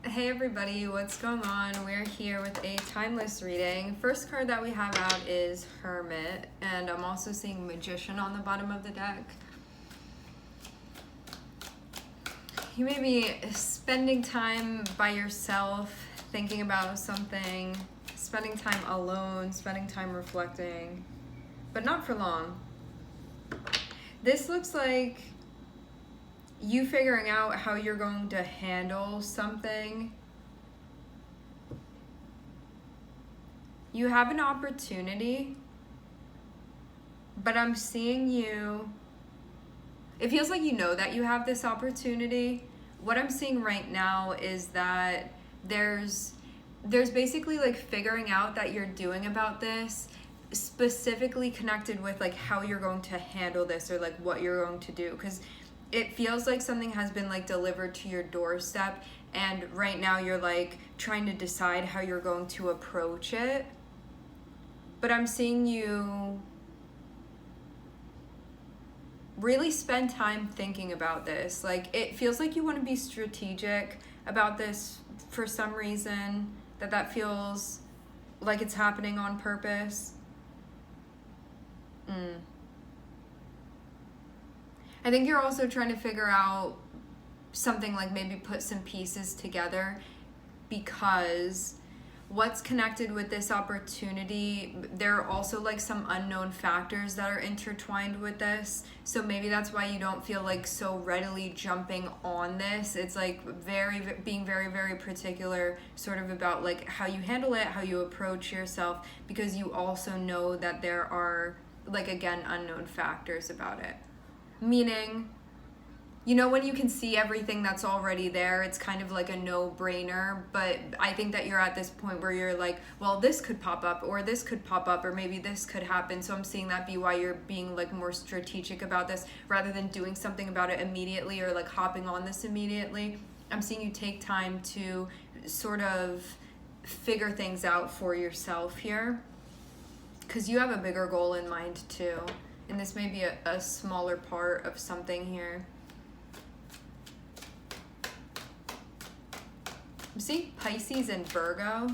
Hey everybody, what's going on? We're here with a timeless reading. First card that we have out is Hermit, and I'm also seeing Magician on the bottom of the deck. You may be spending time by yourself, thinking about something, spending time alone, spending time reflecting, but not for long. This looks like you figuring out how you're going to handle something. You have an opportunity, but I'm seeing you. It feels like you know that you have this opportunity. What I'm seeing right now is that there's basically like figuring out that you're doing about this, specifically connected with like how you're going to handle this or like what you're going to do, because it feels like something has been like delivered to your doorstep, and right now you're like trying to decide how you're going to approach it. But I'm seeing you really spend time thinking about this. Like, it feels like you want to be strategic about this for some reason, that feels like it's happening on purpose. I think you're also trying to figure out something, like maybe put some pieces together, because what's connected with this opportunity, there are also like some unknown factors that are intertwined with this. So maybe that's why you don't feel like so readily jumping on this. It's like being very, very particular sort of about like how you handle it, how you approach yourself, because you also know that there are, like, again, unknown factors about it. Meaning, you know, when you can see everything that's already there, it's kind of like a no-brainer. But I think that you're at this point where you're like, well, this could pop up, or this could pop up, or maybe this could happen. So I'm seeing that be why you're being like more strategic about this, rather than doing something about it immediately or like hopping on this immediately. I'm seeing you take time to sort of figure things out for yourself here, because you have a bigger goal in mind too. And this may be a smaller part of something here. See, Pisces and Virgo.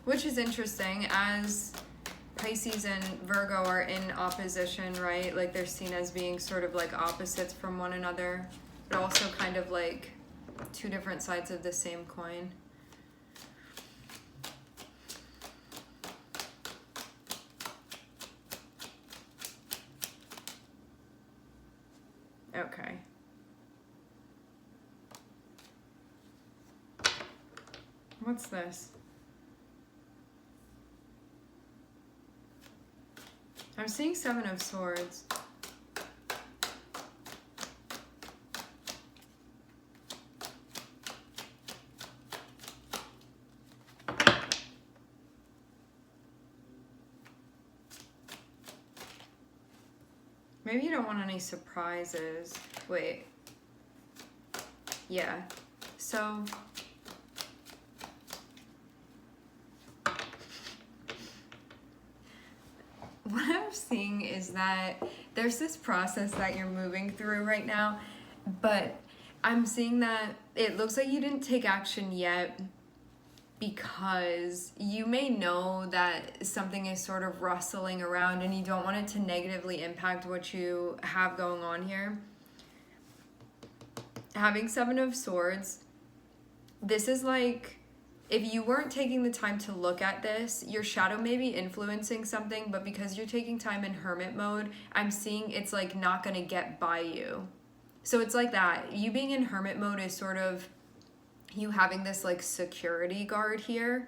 Which is interesting, as Pisces and Virgo are in opposition, right? Like, they're seen as being sort of like opposites from one another, but also kind of like two different sides of the same coin. Okay. What's this? I'm seeing Seven of Swords. Maybe you don't want any surprises. Wait. Yeah. So what I'm seeing is that there's this process that you're moving through right now, but I'm seeing that it looks like you didn't take action yet, because you may know that something is sort of rustling around and you don't want it to negatively impact what you have going on here. Having Seven of Swords, this is like, if you weren't taking the time to look at this, your shadow may be influencing something, but because you're taking time in hermit mode, I'm seeing it's like not going to get by you. So it's like that. You being in hermit mode is sort of you having this like security guard here.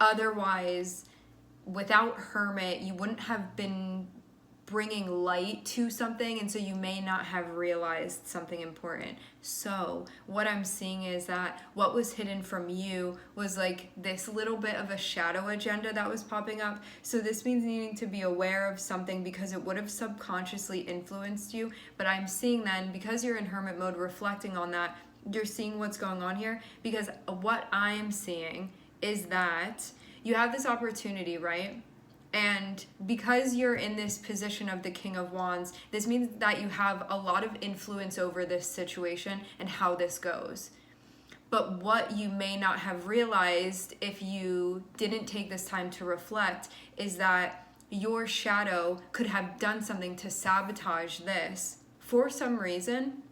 Otherwise, without hermit, you wouldn't have been bringing light to something, and so you may not have realized something important. So what I'm seeing is that what was hidden from you was like this little bit of a shadow agenda that was popping up. So this means needing to be aware of something, because it would have subconsciously influenced you. But I'm seeing then, because you're in hermit mode reflecting on that, you're seeing what's going on here, because what I'm seeing is that you have this opportunity, right? And because you're in this position of the King of Wands, this means that you have a lot of influence over this situation and how this goes. But what you may not have realized if you didn't take this time to reflect is that your shadow could have done something to sabotage this for some reason.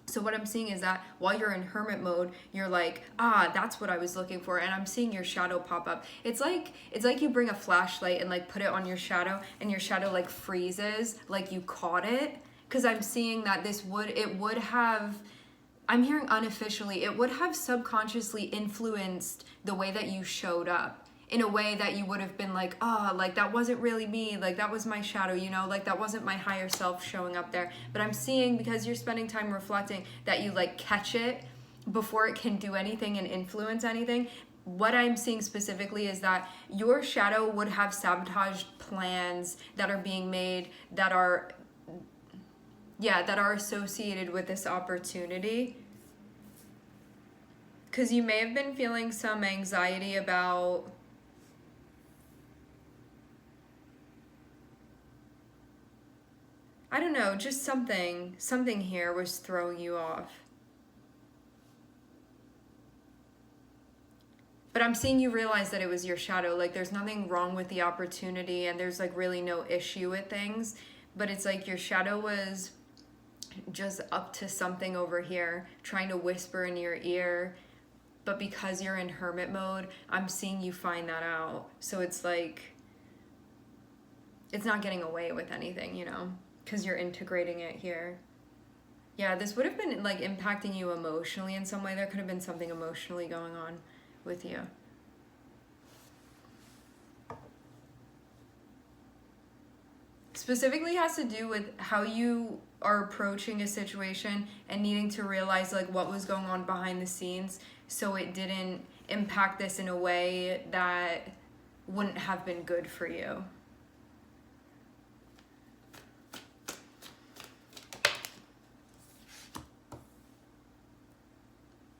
So what I'm seeing is that while you're in hermit mode, you're like, that's what I was looking for. And I'm seeing your shadow pop up. It's like you bring a flashlight and like put it on your shadow, and your shadow like freezes, like you caught it. Because I'm seeing that I'm hearing unofficially, it would have subconsciously influenced the way that you showed up, in a way that you would have been like, like that wasn't really me, like that was my shadow, like that wasn't my higher self showing up there. But I'm seeing, because you're spending time reflecting, that you like catch it before it can do anything and influence anything. What I'm seeing specifically is that your shadow would have sabotaged plans that are being made, that are associated with this opportunity. Because you may have been feeling some anxiety about I don't know, just something here was throwing you off. But I'm seeing you realize that it was your shadow. Like there's nothing wrong with the opportunity, and there's like really no issue with things. But it's like your shadow was just up to something over here, trying to whisper in your ear. But because you're in hermit mode, I'm seeing you find that out. So it's like, it's not getting away with anything, because you're integrating it here. Yeah, this would have been like impacting you emotionally in some way. There could have been something emotionally going on with you. Specifically has to do with how you are approaching a situation and needing to realize like what was going on behind the scenes, so it didn't impact this in a way that wouldn't have been good for you.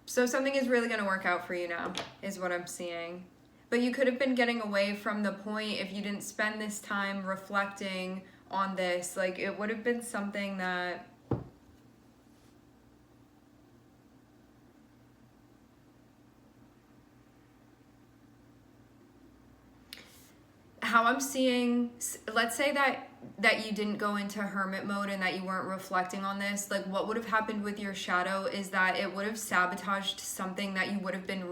So something is really going to work out for you now, is what I'm seeing. But you could have been getting away from the point if you didn't spend this time reflecting on this. Like, it would have been something that how I'm seeing, let's say that you didn't go into hermit mode and that you weren't reflecting on this, like what would have happened with your shadow is that it would have sabotaged something that you would have been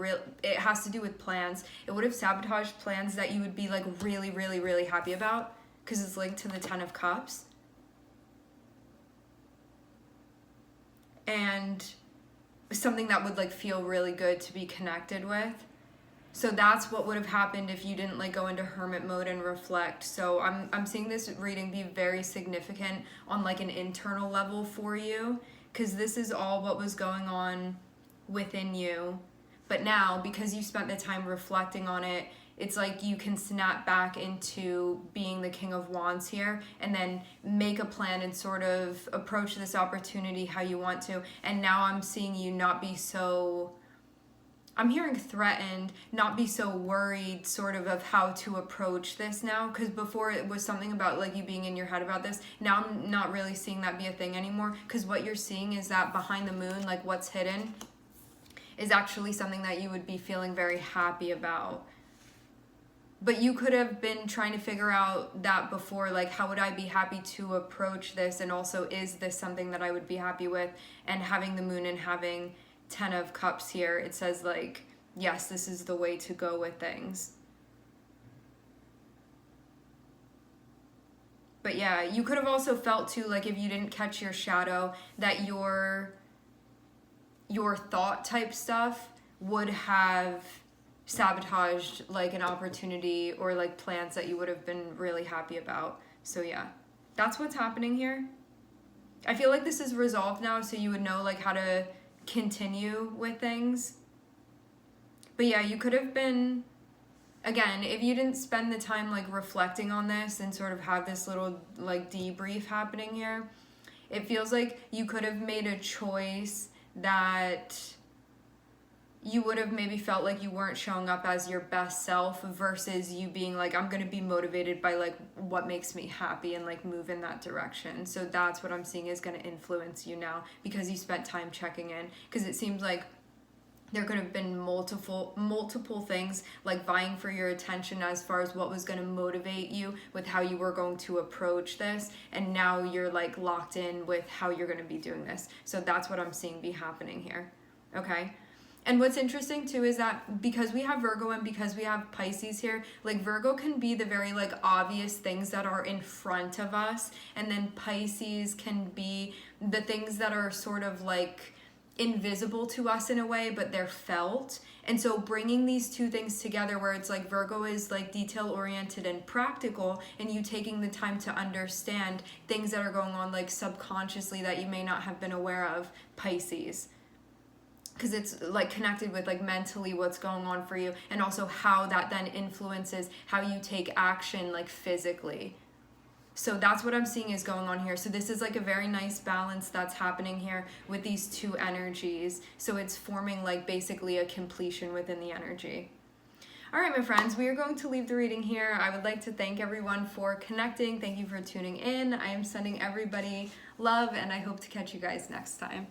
it has to do with plans. It would have sabotaged plans that you would be like really, really, really happy about, because it's linked to the 10 of Cups. And something that would like feel really good to be connected with. So that's what would have happened if you didn't like go into hermit mode and reflect. So I'm seeing this reading be very significant on like an internal level for you, because this is all what was going on within you. But now, because you spent the time reflecting on it, it's like you can snap back into being the King of Wands here, and then make a plan and sort of approach this opportunity how you want to. And now I'm seeing you not be so, I'm hearing threatened, not be so worried sort of how to approach this now. Because before it was something about like you being in your head about this. Now I'm not really seeing that be a thing anymore. Because what you're seeing is that behind the moon, like what's hidden, is actually something that you would be feeling very happy about. But you could have been trying to figure out that before, like how would I be happy to approach this? And also, is this something that I would be happy with? And having the moon and having 10 of Cups here, it says like, yes, this is the way to go with things. But yeah, you could have also felt too, like if you didn't catch your shadow, that your thought type stuff would have sabotaged like an opportunity or like plans that you would have been really happy about. So yeah, that's what's happening here. I feel like this is resolved now, so you would know like how to continue with things. But yeah, you could have been, again, if you didn't spend the time like reflecting on this and sort of have this little like debrief happening here, it feels like you could have made a choice that you would have maybe felt like you weren't showing up as your best self versus you being like, I'm going to be motivated by like what makes me happy and like move in that direction. So that's what I'm seeing is going to influence you now because you spent time checking in, because it seems like there could have been multiple things like vying for your attention as far as what was going to motivate you with how you were going to approach this, and now you're like locked in with how you're going to be doing this. So that's what I'm seeing be happening here. Okay. And what's interesting too is that because we have Virgo and because we have Pisces here, like Virgo can be the very like obvious things that are in front of us, and then Pisces can be the things that are sort of like invisible to us in a way, but they're felt. And so bringing these two things together, where it's like Virgo is like detail oriented and practical, and you taking the time to understand things that are going on like subconsciously that you may not have been aware of, Pisces, because it's like connected with like mentally what's going on for you, and also how that then influences how you take action like physically. So that's what I'm seeing is going on here. So this is like a very nice balance that's happening here with these two energies. So it's forming like basically a completion within the energy. All right, my friends, we are going to leave the reading here. I would like to thank everyone for connecting. Thank you for tuning in. I am sending everybody love, and I hope to catch you guys next time.